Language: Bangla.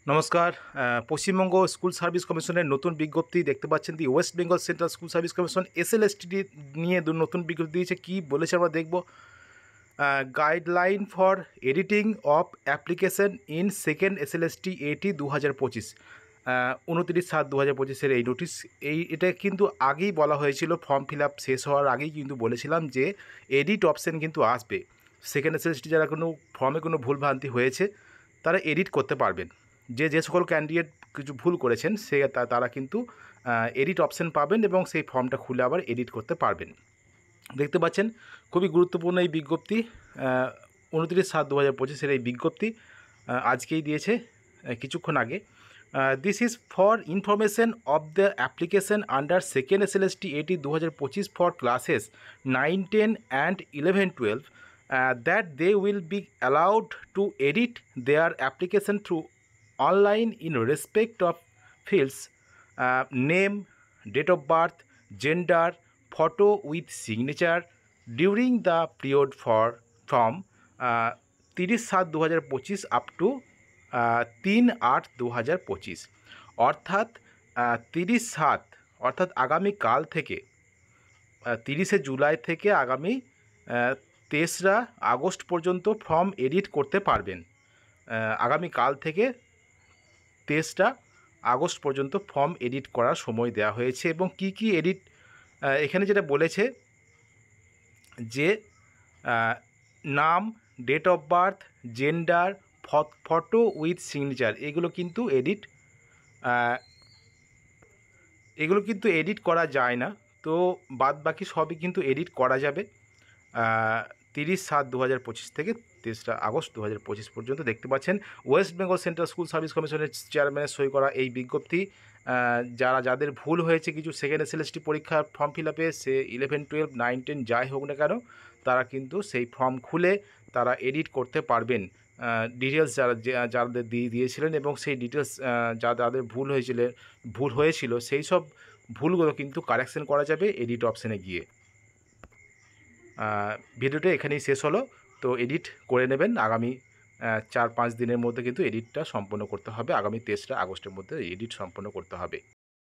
নমস্কার। পশ্চিমবঙ্গ স্কুল সার্ভিস কমিশনের নতুন বিজ্ঞপ্তি দেখতে পাচ্ছেন। West Bengal central school service commission SLST নিয়ে নতুন বিজ্ঞপ্তি দিয়েছে। কী বলেছে আমরা দেখব। Guideline for editing of application in second SLST এটি 2025, 29/7/2025 এই নোটিশ। এটা কিন্তু আগেই বলা হয়েছিল, ফর্ম ফিল আপ শেষ হওয়ার আগেই কিন্তু বলেছিলাম যে এডিট অপশান কিন্তু আসবে। সেকেন্ড এসএলএসটি যারা কোনো ফর্মে কোনো ভুলভ্রান্তি হয়েছে তারা এডিট করতে পারবেন। যে সকল ক্যান্ডিডেট কিছু ভুল করেছেন তারা কিন্তু এডিট অপশান পাবেন এবং সেই ফর্মটা খুলে আবার এডিট করতে পারবেন। দেখতে পাচ্ছেন খুবই গুরুত্বপূর্ণ এই বিজ্ঞপ্তি। 29/7/2025 এই বিজ্ঞপ্তি আজকেই দিয়েছে, কিছুক্ষণ আগে। This is for information of the application under second SLST এটি 2025 for classes 9, 10 and 11, 12 that they will be allowed to edit their application through online in respect of fields name, date of birth, gender, photo with signature during the period from 30/7/2025 up to 3/8/2025, অর্থাৎ 30/7 অর্থাৎ আগামীকাল থেকে 30শে জুলাই থেকে আগামী 23রা আগস্ট পর্যন্ত ফর্ম এডিট করতে পারবেন। আগামীকাল থেকে 23রা আগস্ট পর্যন্ত ফর্ম এডিট করার সময় দেওয়া হয়েছে। এবং কি কি এডিট এখানে যেটা বলেছে যে নাম, date of birth, gender, photo with signature এগুলো কিন্তু এডিট করা যায় না। তো বাদ বাকি সবই কিন্তু এডিট করা যাবে 30/7/2025 থেকে 23রা আগস্ট 2025 পর্যন্ত। দেখতে পাচ্ছেন West Bengal central school service কমিশনের চেয়ারম্যানের সই করা এই বিজ্ঞপ্তি। যাদের ভুল হয়েছে কিছু সেকেন্ড এসএলএসটি পরীক্ষার ফর্ম ফিল আপে, সে 11, 12, 9, 10 যাই হোক না কেন, তারা কিন্তু সেই ফর্ম খুলে তারা এডিট করতে পারবেন। ডিটেলস যাদের দিয়েছিলেন এবং সেই ডিটেলস যাদের ভুল হয়েছিল সেই সব ভুলগুলো কিন্তু কারেকশন করা যাবে এডিট অপশানে গিয়ে। ভিডিওটা এখানেই শেষ হলো। তো এডিট করে নেবেন, আগামী 4-5 দিনের মধ্যে কিন্তু এডিটটা সম্পন্ন করতে হবে। আগামী 23রা আগস্টের মধ্যে এডিট সম্পন্ন করতে হবে।